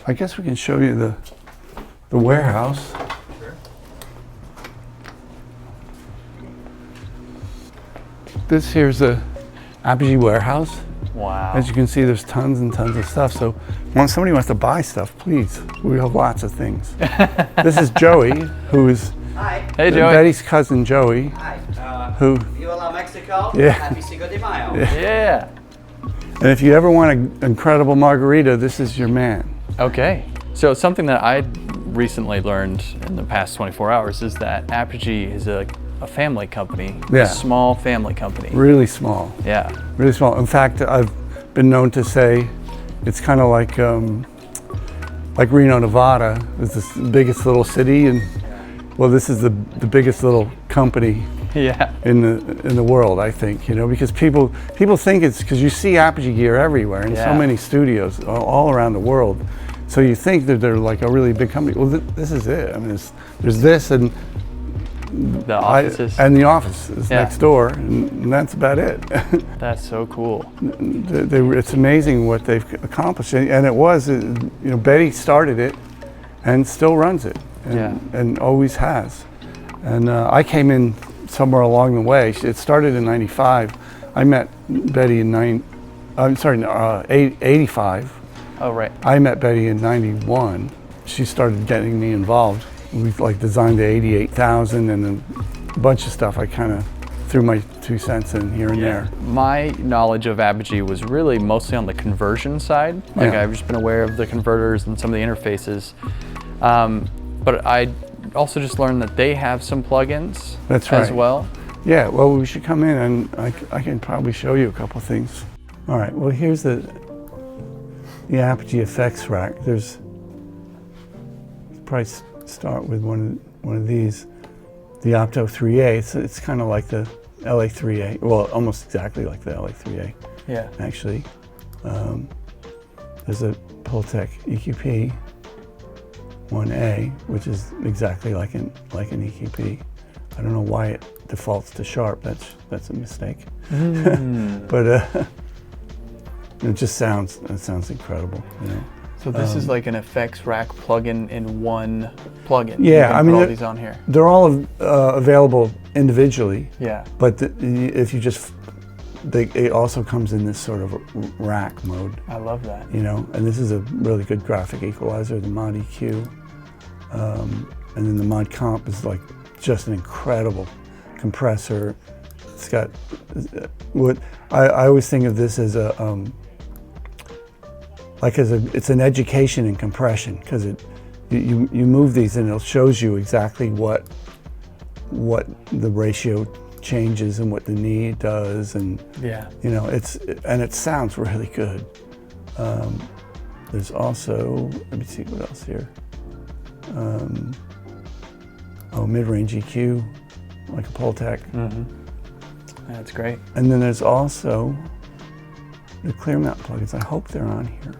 I guess we can show you the warehouse. Sure. This here's the Apigee Warehouse. Wow. As you can see, there's tons and tons of stuff. So when somebody wants to buy stuff, please, we have lots of things. This is Joey, who is Hi. Hey, Joey. Betty's cousin Joey. Hi. Who? Viva la Mexico. Yeah. Happy Cinco de Mayo. Yeah. And if you ever want an incredible margarita, this is your man. Okay. So something that I recently learned in the past 24 hours is that Apigee is a family company, Yeah. a small family company. Really small. Yeah. Really small. In fact, I've been known to say it's kind of like Reno, Nevada is the biggest little city, and well, this is the biggest little company Yeah. in the world, I think, you know, because people think it's because you see Apogee gear everywhere in so Yeah. many studios all around the world. So you think that they're like a really big company. Well, this is it. I mean, there's this and The offices. and the office is Yeah. next door, and that's about it. That's so cool. It's amazing what they've accomplished, and it was, you know, Betty started it and still runs it, and always has. And I came in somewhere along the way. It started in '95. I met Betty in 85. Oh, right. I met Betty in '91. She started getting me involved. We like designed the 88,000 and a bunch of stuff. I kind of threw my 2 cents in here and there. My knowledge of Apogee was really mostly on the conversion side. Like Yeah. I've just been aware of the converters and some of the interfaces. But I also just learned that they have some plugins That's as right. well. Yeah, well, we should come in and I can probably show you a couple things. All right, well, here's the Apogee effects rack. There's probably start with one of these, the Opto 3A. It's kind of like the LA3A, well, almost exactly like the LA3A. Yeah. Actually, there's a Pultec Eqp 1A, which is exactly like an Eqp. I don't know why it defaults to sharp. That's a mistake. But it just sounds incredible, you know. So this is like an effects rack plugin in one plugin. Yeah, You can I mean, put all these on here. They're all available individually. Yeah. But if you just, it also comes in this sort of rack mode. I love that. You know, and this is a really good graphic equalizer, the Mod EQ, and then the Mod Comp is like just an incredible compressor. It's got what I always think of this as it's an education in compression, because you move these and it shows you exactly what the ratio changes and what the knee does, and you know, it sounds really good. There's also, let me see what else here. Mid-range EQ, like a Pultec. That's great. And then there's also the Clearmountain plugins. I hope they're on here.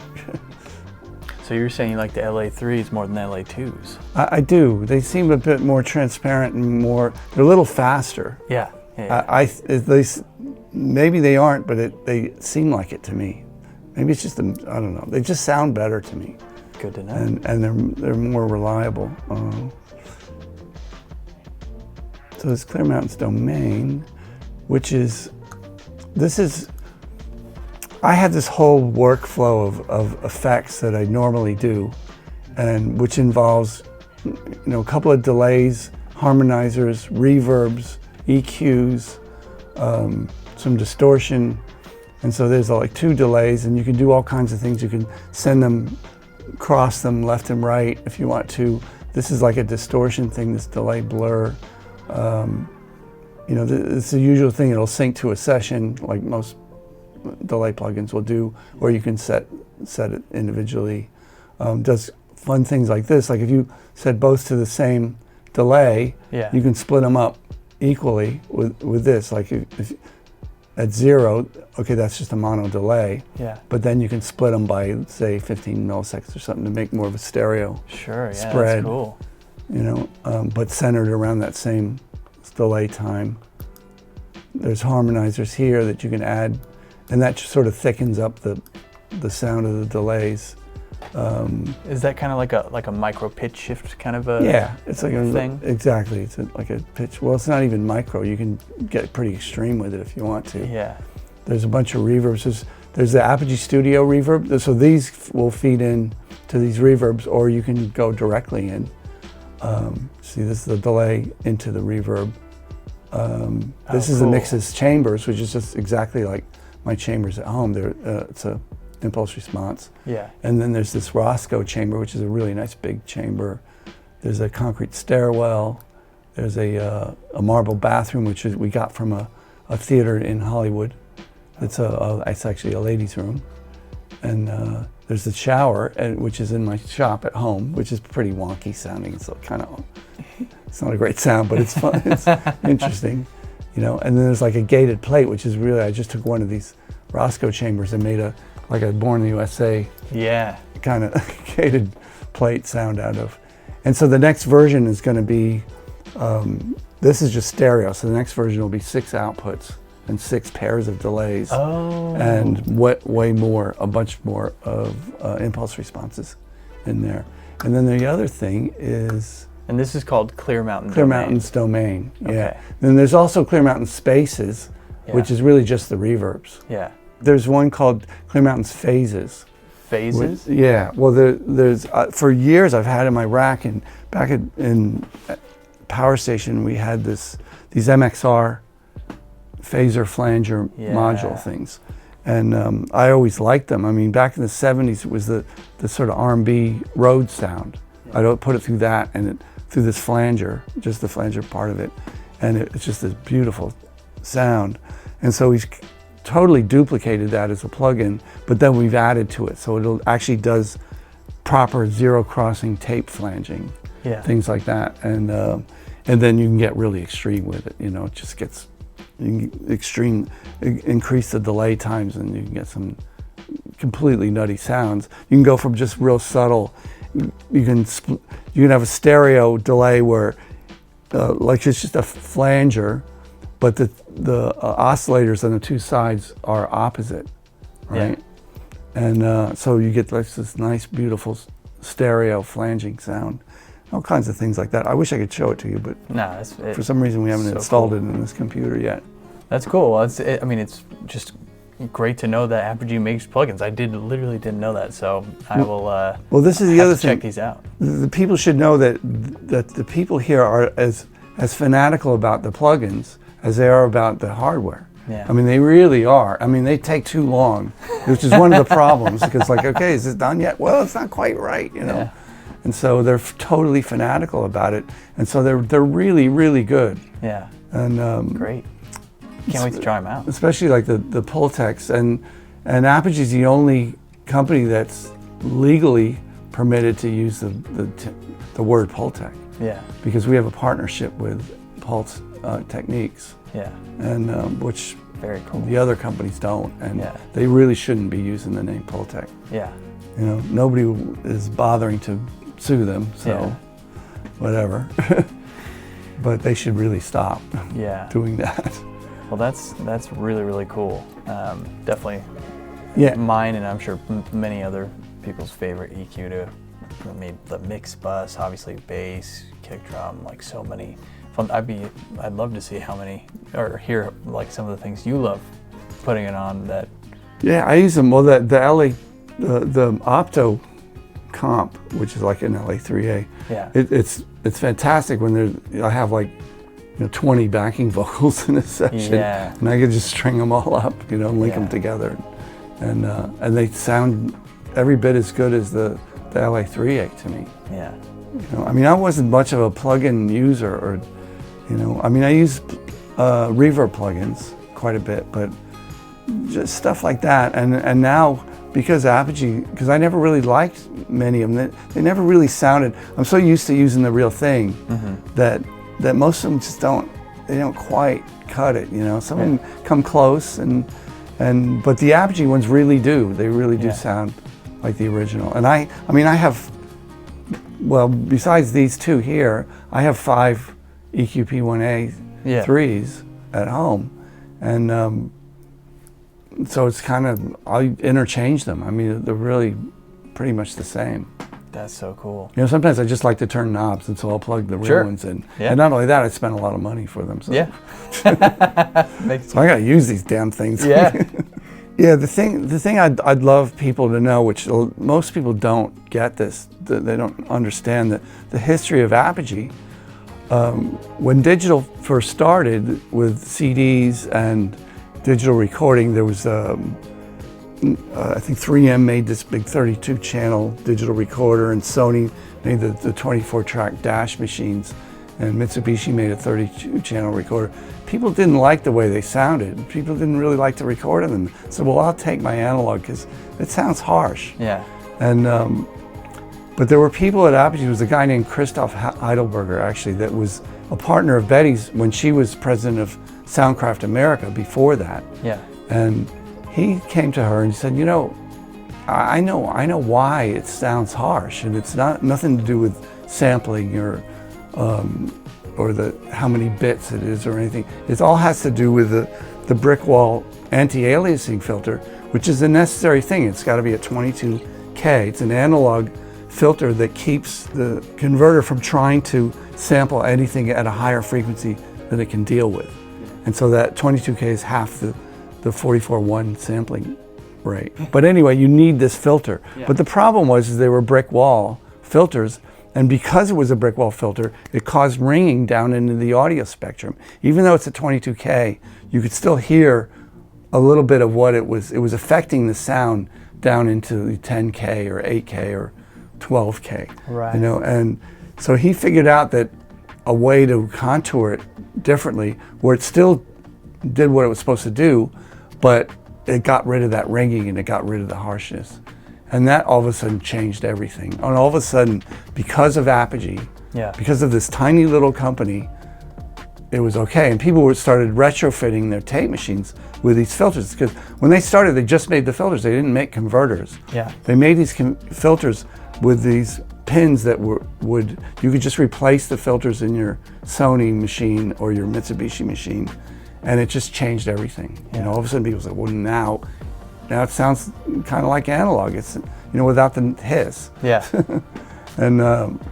So you're saying you like the LA3s more than the LA2s? I do. They seem a bit more transparent and they're a little faster. Yeah. At least, maybe they aren't, but they seem like it to me. Maybe it's just, I don't know. They just sound better to me. Good to know. And they're more reliable. So this Clearmountain's domain, which is, I had this whole workflow of effects that I normally do, and which involves, you know, a couple of delays, harmonizers, reverbs, EQs, some distortion, and so there's like 2 delays, and you can do all kinds of things. You can send them, cross them left and right if you want to. This is like a distortion thing, this delay blur. You know, it's the usual thing. It'll sync to a session like most delay plugins will do, or you can set it individually. Does fun things like this, like if you set both to the same delay, you can split them up equally with this. Like if at 0, okay, that's just a mono delay. Yeah. But then you can split them by, say, 15 milliseconds or something to make more of a stereo Sure, yeah, spread. that's cool. You know, but centered around that same delay time. There's harmonizers here that you can add, and that just sort of thickens up the sound of the delays. Is that kind of like a micro pitch shift kind of a Yeah, it's like a thing? Exactly, it's like a pitch. Well, it's not even micro. You can get pretty extreme with it if you want to. Yeah. There's a bunch of reverbs. There's the Apogee Studio reverb. So these will feed in to these reverbs, or you can go directly in. See, this is the delay into the reverb. This is cool. the Mxr's chambers, which is just exactly like my chambers at home. It's a impulse response. Yeah. And then there's this Roscoe chamber, which is a really nice big chamber. There's a concrete stairwell. There's a marble bathroom, which we got from a theater in Hollywood. It's actually a ladies' room. And there's the shower, which is in my shop at home, which is pretty wonky sounding. It's kind of, it's not a great sound, but it's fun. It's interesting, you know. And then there's like a gated plate, which is really, I just took one of these Roscoe chambers and made like a Born in the USA kind of gated plate sound out of. And so the next version is going to be, this is just stereo. So the next version will be 6 outputs and 6 pairs of delays. Oh. And way more, a bunch more of impulse responses in there. And then the other thing is... And this is called Clearmountain Clearmountain's Domain, yeah. Okay. Then there's also Clearmountain Spaces, which is really just the reverbs. Yeah. There's one called Clearmountain's Phases. Phases? Yeah, well there's, for years I've had in my rack, and back in Power Station we had these Mxr Phaser Flanger module things. And I always liked them. I mean, back in the 70s, it was the sort of R&B road sound. I don't put it through that and through this flanger, just the flanger part of it. And it's just this beautiful sound. And so he's totally duplicated that as a plugin, but then we've added to it. So it actually does proper zero crossing tape flanging, things like that. And then you can get really extreme with it. You know, it just gets extreme, increase the delay times, and you can get some completely nutty sounds. You can go from just real subtle, you can have a stereo delay where like it's just a flanger, but the oscillators on the 2 sides are opposite, right? Yeah. And so you get like this nice, beautiful stereo flanging sound. All kinds of things like that. I wish I could show it to you, but for some reason we haven't installed it in this computer yet. That's cool. I mean, it's just great to know that Apogee makes plugins. I literally didn't know that, so I will. Well, this is the other thing. Check these out. The people should know that the people here are as fanatical about the plugins as they are about the hardware. Yeah. I mean, they really are. I mean, they take too long, which is one of the problems. Because like, okay, is this done yet? Well, it's not quite right, you know. Yeah. And so they're totally fanatical about it, and so they're really, really good. Yeah. And great. Can't wait to try them out. Especially like the Pultecs, and Apogee is the only company that's legally permitted to use the word Pultec. Yeah. Because we have a partnership with Pulse Techniques. Yeah. And which very cool. The other companies don't, and yeah. They really shouldn't be using the name Pultec. Yeah. You know, nobody is bothering to sue them, so whatever. But they should really stop doing that. Well, that's really, really cool. Definitely mine, and I'm sure many other people's favorite EQ I mean, the mix bus, obviously bass, kick drum, like so many. I'd love to see how many, or hear like some of the things you love putting it on that. Yeah, I use them. Well, the Opto comp, which is like an LA3A. Yeah. It's fantastic when I have like 20 backing vocals in a session, and I can just string them all up, and link them together, and they sound every bit as good as the LA3A to me. Yeah. I mean, I wasn't much of a plug-in user, or I mean, I use reverb plugins quite a bit, but just stuff like that, and now. Because Apogee, because I never really liked many of them, they never really sounded. I'm so used to using the real thing that most of them just don't quite cut it. Some of them come close, but the Apogee ones really do. They really do sound like the original. And I mean, I have, well, besides these 2 here, I have 5 EQP 1A 3s at home, and. So it's kind of, I interchange them. I mean, they're really pretty much the same. That's so cool. You know, sometimes I just like to turn knobs, and so I'll plug the real ones in. Yeah. And not only that, I spend a lot of money for them. So. Yeah. So I got to use these damn things. Yeah. Yeah, the thing I'd love people to know, which most people don't get this, they don't understand the history of Apogee. When digital first started with CDs and digital recording, there was I think 3M made this big 32-channel digital recorder, and Sony made the 24-track dash machines, and Mitsubishi made a 32-channel recorder. People didn't like the way they sounded. People didn't really like to record on them. So, well, I'll take my analog because it sounds harsh. Yeah. And but there were people at Apogee. There was a guy named Christoph Heidelberger, actually, that was a partner of Betty's when she was president of Soundcraft America before that. Yeah. And he came to her and said, you know, I know why it sounds harsh, and it's nothing to do with sampling or how many bits it is or anything. It all has to do with the brick wall anti-aliasing filter, which is a necessary thing. It's got to be at 22K. It's an analog filter that keeps the converter from trying to sample anything at a higher frequency than it can deal with. And so that 22K is half the 44.1 sampling rate. But anyway, you need this filter. Yeah. But the problem was they were brick wall filters, and because it was a brick wall filter, it caused ringing down into the audio spectrum. Even though it's at 22K, you could still hear a little bit of what it was affecting the sound down into the 10K or 8K or 12K. Right. You know, and so he figured out that a way to contour it differently, where it still did what it was supposed to do, but it got rid of that ringing and it got rid of the harshness. And that all of a sudden changed everything. And all of a sudden, because of Apogee, because of this tiny little company, it was okay. And people started retrofitting their tape machines with these filters. Because when they started, they just made the filters. They didn't make converters. Yeah. They made these filters with these pins that you could just replace the filters in your Sony machine or your Mitsubishi machine. And it just changed everything. Yeah. You know, all of a sudden people say, well, now it sounds kind of like analog. It's, you know, without the hiss. Yeah. And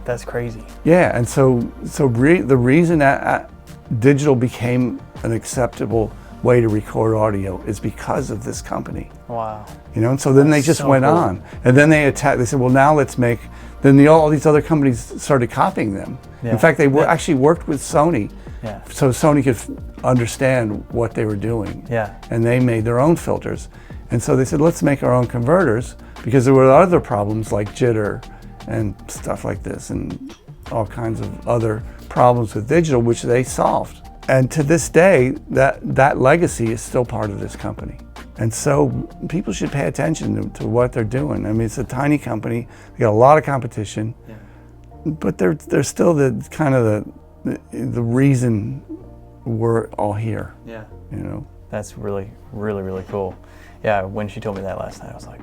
that's crazy. Yeah, and so the reason that digital became an acceptable way to record audio is because of this company. Wow. You know, and so then they just went on, and then they said, well, now let's make. Then all these other companies started copying them. Yeah. In fact, they actually worked with Sony. Yeah. So Sony could understand what they were doing. Yeah. And they made their own filters. And so they said, let's make our own converters, because there were other problems like jitter and stuff like this and all kinds of other problems with digital, which they solved. And to this day, that legacy is still part of this company. And so people should pay attention to what they're doing. I mean, it's a tiny company. They got a lot of competition, but they're still the reason we're all here. Yeah. You know? That's really, really, really cool. Yeah, when she told me that last night, I was like,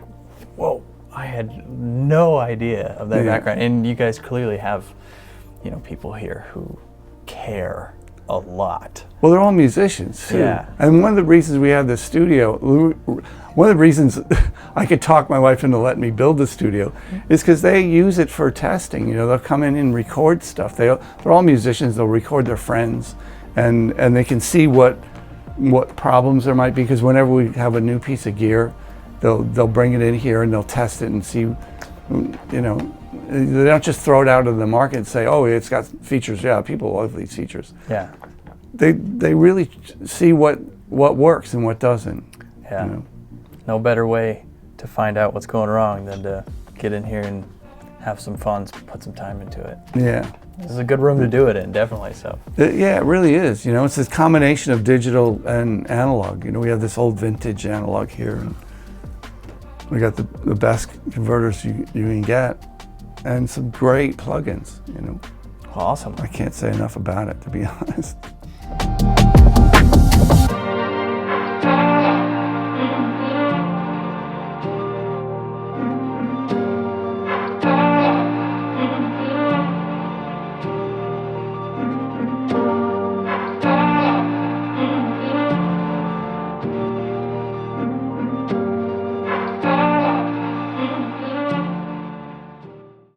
whoa, I had no idea of that background. And you guys clearly have, you know, people here who care a lot. Well, they're all musicians too. Yeah. And one of the reasons we have the studio, one of the reasons I could talk my wife into letting me build the studio is because they use it for testing. You know, they'll come in and record stuff. They're all musicians. They'll record their friends, and they can see what problems there might be, because whenever we have a new piece of gear, they'll bring it in here and they'll test it and see, you know, they don't just throw it out in the market and say, oh, it's got features. Yeah, people love these features. Yeah. They really see what works and what doesn't. Yeah. You know? No better way to find out what's going wrong than to get in here and have some fun, put some time into it. Yeah. This is a good room to do it in, definitely. So. Yeah, it really is. You know, it's this combination of digital and analog. You know, we have this old vintage analog here, and we got the best converters you can get, and some great plugins. You know. Awesome. I can't say enough about it, to be honest.